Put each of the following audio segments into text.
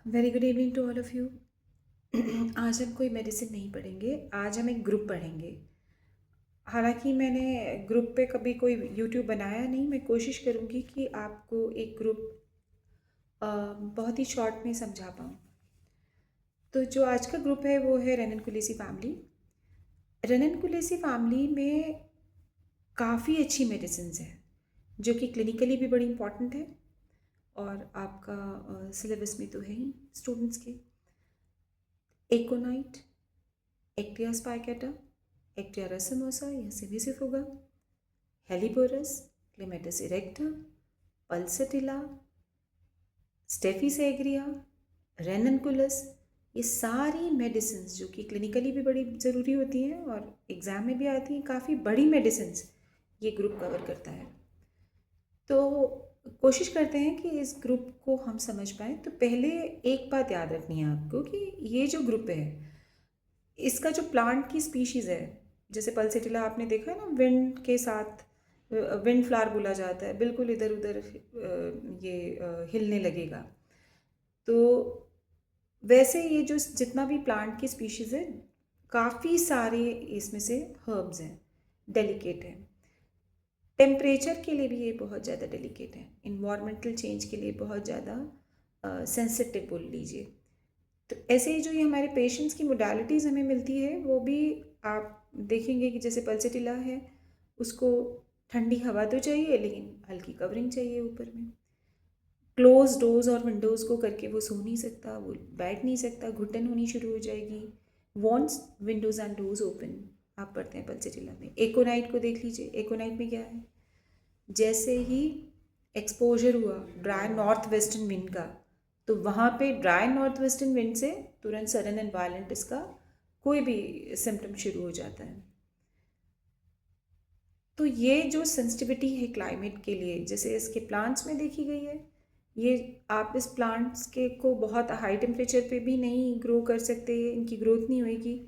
Very good evening to all of you. आज हम कोई मेडिसिन नहीं पढ़ेंगे, आज हम एक ग्रुप पढ़ेंगे। हालाँकि मैंने ग्रुप पे कभी कोई यूट्यूब बनाया नहीं, मैं कोशिश करूँगी कि आपको एक ग्रुप बहुत ही शॉर्ट में समझा पाऊँ। तो जो आज का ग्रुप है वो है रेनन कुलेसी फैमिली। रेनन कुलेसी फैमिली में काफ़ी अच्छी मेडिसिन्स हैं, जो कि क्लिनिकली भी बड़ी इम्पॉर्टेंट है और आपका सिलेबस में तो है ही स्टूडेंट्स के। Aconite, actaea spicata, actaea racemosa या cimicifuga, helleborus, clematis erecta, pulsatilla, staphysagria, ranunculus, ये सारी मेडिसिन्स जो कि क्लिनिकली भी बड़ी ज़रूरी होती हैं और एग्ज़ाम में भी आती हैं, काफ़ी बड़ी मेडिसिन्स ये ग्रुप कवर करता है। तो कोशिश करते हैं कि इस ग्रुप को हम समझ पाएँ। तो पहले एक बात याद रखनी है आपको कि ये जो ग्रुप है, इसका जो प्लांट की स्पीशीज़ है, जैसे पल्सेटिला आपने देखा है ना, विंड के साथ विंड फ्लावर बोला जाता है, बिल्कुल इधर उधर हिलने लगेगा। तो वैसे ये जो जितना भी प्लांट की स्पीशीज़ है, काफ़ी सारे इसमें से हर्ब्स हैं, डेलिकेट हैं। टेम्परेचर के लिए भी ये बहुत ज़्यादा डेलिकेट है, इन्वायरमेंटल चेंज के लिए बहुत ज़्यादा सेंसिटिव बोल लीजिए। तो ऐसे ही जो ये हमारे पेशेंट्स की मोडालिटीज़ हमें मिलती है, वो भी आप देखेंगे कि जैसे पल्सेटिला है, उसको ठंडी हवा तो चाहिए लेकिन हल्की कवरिंग चाहिए ऊपर में। क्लोज डोर्स और विंडोज़ को करके वो सो नहीं सकता, वो बैठ नहीं सकता, घुटन होनी शुरू हो जाएगी। Wants Windows and doors open, आप पढ़ते हैं पल्सेटिला में। एकोनाइट को देख लीजिए, एकोनाइट में क्या है, जैसे ही एक्सपोजर हुआ ड्राई नॉर्थ वेस्टर्न विंड का, तो वहाँ पे ड्राई नॉर्थ वेस्टर्न विंड से तुरंत सडन एंड वायलेंट इसका कोई भी सिम्टम शुरू हो जाता है। तो ये जो सेंसिटिविटी है क्लाइमेट के लिए, जैसे इसके प्लांट्स में देखी गई है, ये आप इस प्लांट्स के को बहुत हाई टेम्परेचर पे भी नहीं ग्रो कर सकते, इनकी ग्रोथ नहीं होएगी,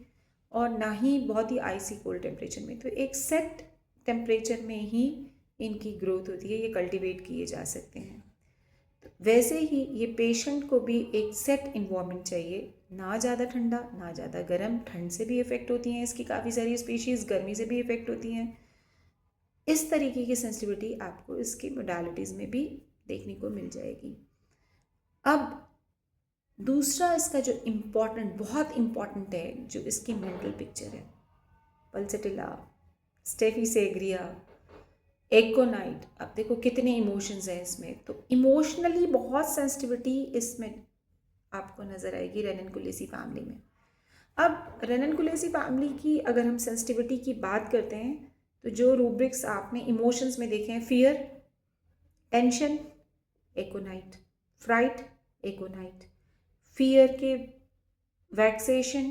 और ना ही बहुत ही आइसी कोल्ड टेम्परेचर में। तो एक सेट टेम्परेचर में ही इनकी ग्रोथ होती है, ये कल्टीवेट किए जा सकते हैं। तो वैसे ही ये पेशेंट को भी एक सेट इन्वायरमेंट चाहिए, ना ज़्यादा ठंडा ना ज़्यादा गर्म। ठंड से भी इफ़ेक्ट होती हैं इसकी काफ़ी सारी स्पीशीज़, गर्मी से भी इफ़ेक्ट होती हैं। इस तरीके की सेंसिटिविटी आपको इसकी मोडालिटीज़ में भी देखने को मिल जाएगी। अब दूसरा इसका जो बहुत इम्पॉर्टेंट है, जो इसकी मेंटल पिक्चर है, पल्सेटिला, स्टेफिसेग्रिया, एकोनाइट, अब देखो कितने इमोशंस हैं इसमें। तो इमोशनली बहुत सेंसिटिविटी इसमें आपको नज़र आएगी रेनन कुलेसी फैमिली में। अब रेनन कुलेसी फैमिली की अगर हम सेंसिटिविटी की बात करते हैं, तो जो रूब्रिक्स आपने इमोशंस में देखे हैं, फियर, टेंशन, एकोनाइट, फ्राइट, एकोनाइट, फियर के वैक्सेशन,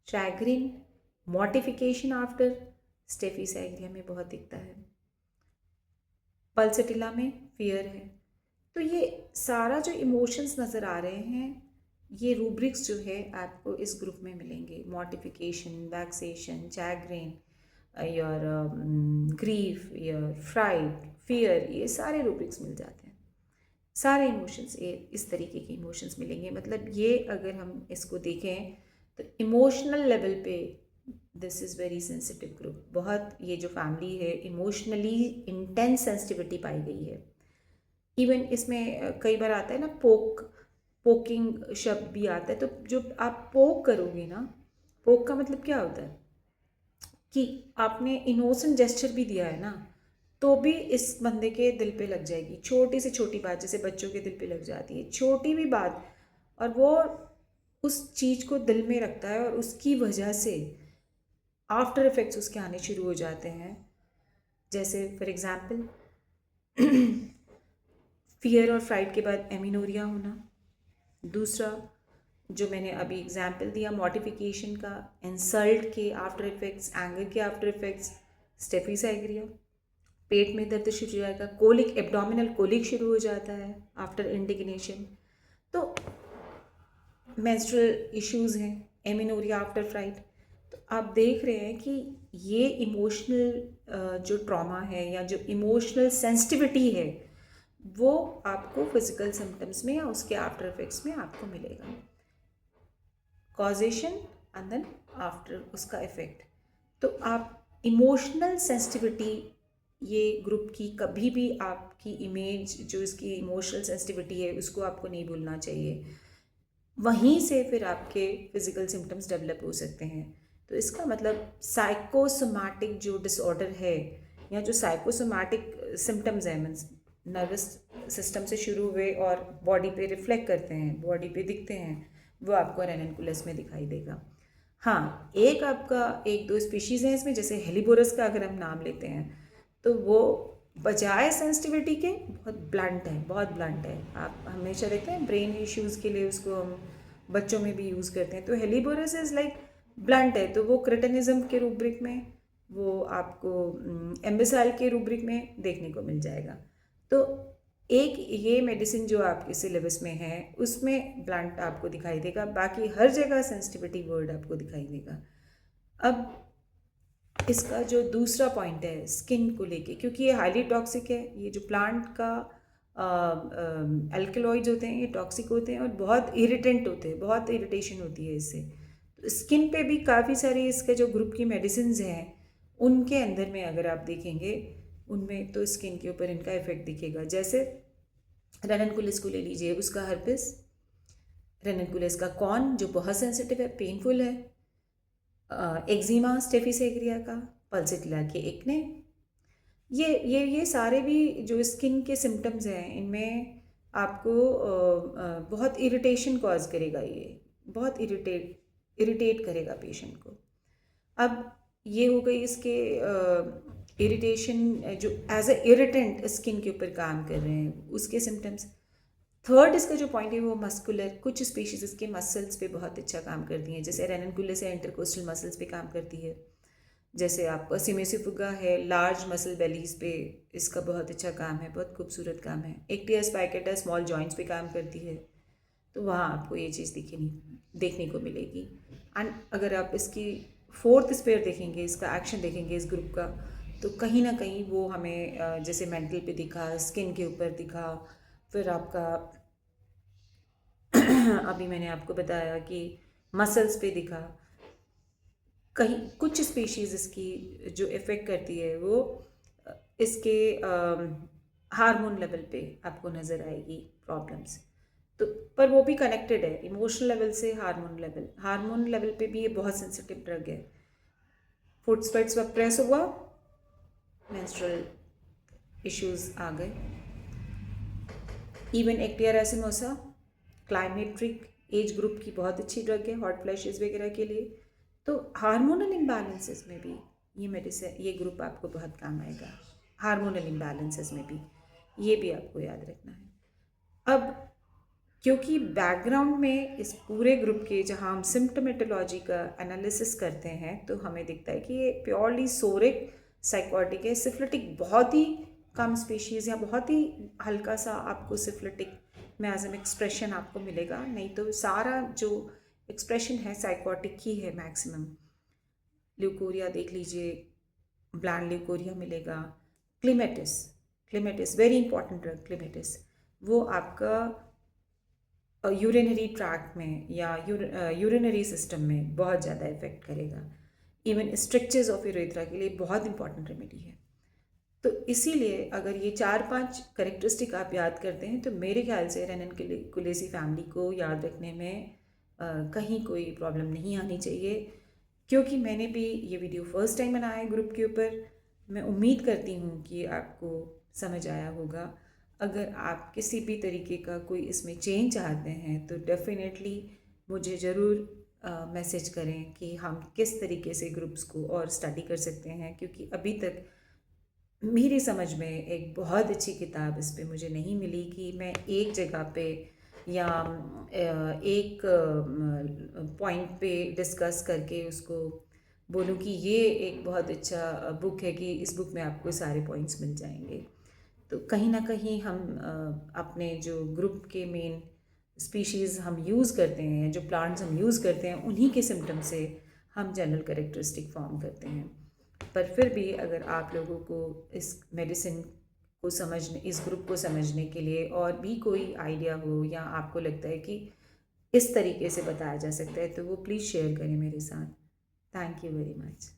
चैग्रिन, मॉर्टिफिकेशन आफ्टर, स्टेफिसेग्रिया में बहुत दिखता है, पल्सेटिला में फियर है। तो ये सारा जो इमोशंस नज़र आ रहे हैं, ये रूब्रिक्स जो है आपको इस ग्रुप में मिलेंगे। Mortification, vexation, chagrin, your grief, your fright, fear, ये सारे रूब्रिक्स मिल जाते हैं। सारे इमोशंस, ये इस तरीके के इमोशंस मिलेंगे। मतलब ये अगर हम इसको देखें तो इमोशनल लेवल पे this is very sensitive group. बहुत, ये जो फैमिली है, इमोशनली इंटेंस सेंसिटिविटी पाई गई है। इवन इसमें कई बार आता है ना, पोकिंग शब्द भी आता है। तो जो आप पोक करोगे ना, पोक का मतलब क्या होता है कि आपने इनोसेंट जेस्चर भी दिया है ना, तो भी इस बंदे के दिल पे लग जाएगी। छोटी से छोटी बात, जैसे बच्चों के दिल पे लग जाती है छोटी भी बात, और वो उस चीज़ को दिल में रखता है, और उसकी वजह से आफ्टर इफ़ेक्ट्स उसके आने शुरू हो जाते हैं। जैसे फॉर एग्ज़ाम्पल, फियर और फ्राइड के बाद एमिनोरिया होना। दूसरा जो मैंने अभी एग्जाम्पल दिया मॉर्टिफिकेशन का, इंसल्ट के आफ्टर इफेक्ट्स, एंगर के आफ्टर इफेक्ट्स, स्टेफिसाइग्रिया, पेट में दर्द शुरू हो जाएगा, कोलिक, एब्डोमिनल कोलिक शुरू हो जाता है आफ्टर इंडिग्नेशन। तो मेंस्ट्रुअल इश्यूज़ हैं, एमिनोरिया आफ्टर फ्राइड। तो आप देख रहे हैं कि ये इमोशनल जो ट्रॉमा है या जो इमोशनल सेंसिटिविटी है, वो आपको फिजिकल सिम्टम्स में या उसके आफ्टर इफेक्ट्स में आपको मिलेगा। कॉजेशन एंड देन आफ्टर उसका इफेक्ट। तो आप इमोशनल सेंसिटिविटी, ये ग्रुप की कभी भी आपकी इमेज जो इसकी इमोशनल सेंसिटिविटी है उसको आपको नहीं भूलना चाहिए। वहीं से फिर आपके फिजिकल सिम्टम्स डेवलप हो सकते हैं। तो इसका मतलब साइकोसोमैटिक जो डिसऑर्डर है या जो साइकोसोमैटिक सिम्टम्स हैं, मीन्स नर्वस सिस्टम से शुरू हुए और बॉडी पे रिफ्लेक्ट करते हैं, बॉडी पे दिखते हैं, वो आपको रेननकुलस में दिखाई देगा। हाँ, एक आपका एक दो स्पीशीज़ हैं इसमें, जैसे हेलिबोरस का अगर हम नाम लेते हैं तो वो बजाय सेंसिटिविटी के बहुत ब्लंट है, बहुत ब्लंट है। आप हमेशा देखते हैं ब्रेन इश्यूज़ के लिए उसको हम बच्चों में भी यूज़ करते हैं। तो हेलिबोरस इज़ लाइक ब्लंट है, तो वो क्रिटिनिज्म के रूब्रिक में, वो आपको एम्बिसाइल के रूब्रिक में देखने को मिल जाएगा। तो एक ये मेडिसिन जो आपके सिलेबस में है उसमें ब्लंट आपको दिखाई देगा, बाकी हर जगह सेंसिटिविटी वर्ड आपको दिखाई देगा। अब इसका जो दूसरा पॉइंट है स्किन को लेके, क्योंकि ये हाईली टॉक्सिक है, ये जो प्लांट का एल्कलॉइड्स होते हैं ये टॉक्सिक होते हैं और बहुत इरिटेंट होते हैं, बहुत इरिटेशन होती है इससे। तो स्किन पे भी काफ़ी सारी इसके जो ग्रुप की मेडिसिन्स हैं उनके अंदर में अगर आप देखेंगे उनमें तो स्किन के ऊपर इनका इफेक्ट दिखेगा। जैसे रेननकुलिस को ले लीजिए, उसका हर्पिस, रेननकुलिस का कॉर्न जो बहुत सेंसिटिव है, पेनफुल है, एक्जिमा स्टेफिसेग्रिया का, पल्सिटिला के एक्ने, ये सारे भी जो स्किन के सिम्टम्स हैं इनमें आपको बहुत इरिटेशन कॉज करेगा, ये बहुत इरिटेट करेगा पेशेंट को। अब ये हो गई इसके इरिटेशन जो एज अ इरिटेंट स्किन के ऊपर काम कर रहे हैं उसके सिम्टम्स। थर्ड इसका जो पॉइंट है वो मस्कुलर, कुछ स्पीशीज इसके मसल्स पे बहुत अच्छा काम करती हैं, जैसे रेननकुलिस है इंटरकोस्टल मसल्स पे काम करती है, जैसे आपका सिमेसिफुगा है लार्ज मसल बेलीज पे इसका बहुत अच्छा काम है, बहुत खूबसूरत काम है। एक्टिया स्पाइकेटा स्मॉल जॉइंट्स पे काम करती है, तो वहाँ आपको ये चीज़ देखने को मिलेगी। एंड अगर आप इसकी फोर्थ स्पेयर देखेंगे, इसका एक्शन देखेंगे इस ग्रुप का, तो कहीं ना कहीं वो हमें जैसे मेंटल पे दिखा, स्किन के ऊपर दिखा, फिर आपका अभी मैंने आपको बताया कि मसल्स पे दिखा। कहीं कुछ स्पीशीज़ इसकी जो इफ़ेक्ट करती है वो इसके हार्मोन लेवल पे आपको नज़र आएगी प्रॉब्लम्स। तो पर वो भी कनेक्टेड है इमोशनल लेवल से हार्मोन लेवल पे भी ये बहुत सेंसिटिव ड्रग है। फुट स्वेट्स पर प्रेस हुआ, मेंस्ट्रुअल इश्यूज आ गए। Even actaea racemosa climacteric age group की बहुत अच्छी ड्रग है हॉट फ्लैशेस वगैरह के लिए। तो हार्मोनल इम्बैलेंसेस में भी ये मेडिसिन, ये ग्रुप आपको बहुत काम आएगा। हार्मोनल इम्बैलेंसेस में भी ये भी आपको याद रखना है। अब क्योंकि बैकग्राउंड में इस पूरे ग्रुप के जहाँ हम सिम्टोमेटोलॉजी का एनालिसिस करते हैं तो हमें दिखता है कि ये प्योरली सोरिक साइकोटिक है। सिफिलिटिक बहुत ही कम स्पीशीज़ या बहुत ही हल्का सा आपको सिफिलिटिक मैज़म एक्सप्रेशन आपको मिलेगा, नहीं तो सारा जो एक्सप्रेशन है साइकोटिक ही है मैक्सिमम। ल्यूकोरिया देख लीजिए, ब्लैंड ल्यूकोरिया मिलेगा। क्लिमेटिस वेरी इंपॉर्टेंट ड्रग क्लिमेटिस, वो आपका यूरिनरी ट्रैक्ट में या यूरिनरी सिस्टम में बहुत ज़्यादा इफेक्ट करेगा। इवन स्ट्रक्चर्स ऑफ यूरेथ्रा के लिए बहुत इंपॉर्टेंट रेमेडी है। तो इसीलिए अगर ये 4-5 करेक्टरिस्टिक आप याद करते हैं तो मेरे ख्याल से रेननकुलेसी फैमिली को याद रखने में कहीं कोई प्रॉब्लम नहीं आनी चाहिए। क्योंकि मैंने भी ये वीडियो फर्स्ट टाइम बनाया है ग्रुप के ऊपर, मैं उम्मीद करती हूँ कि आपको समझ आया होगा। अगर आप किसी भी तरीके का कोई इसमें चेंज चाहते हैं तो डेफिनेटली मुझे ज़रूर मैसेज करें कि हम किस तरीके से ग्रुप्स को और स्टडी कर सकते हैं, क्योंकि अभी तक मेरी समझ में एक बहुत अच्छी किताब इस पे मुझे नहीं मिली कि मैं एक जगह पे या एक पॉइंट पे डिस्कस करके उसको बोलूँ कि ये एक बहुत अच्छा बुक है कि इस बुक में आपको सारे पॉइंट्स मिल जाएंगे। तो कहीं ना कहीं हम अपने जो ग्रुप के मेन स्पीशीज़ हम यूज़ करते हैं, जो प्लांट्स हम यूज़ करते हैं, उन्हीं के सिम्टम से हम जनरल कैरेक्टरिस्टिक फॉर्म करते हैं। पर फिर भी अगर आप लोगों को इस मेडिसिन को समझने, इस ग्रुप को समझने के लिए और भी कोई आइडिया हो या आपको लगता है कि इस तरीके से बताया जा सकता है, तो वो प्लीज़ शेयर करें मेरे साथ। Thank you very much.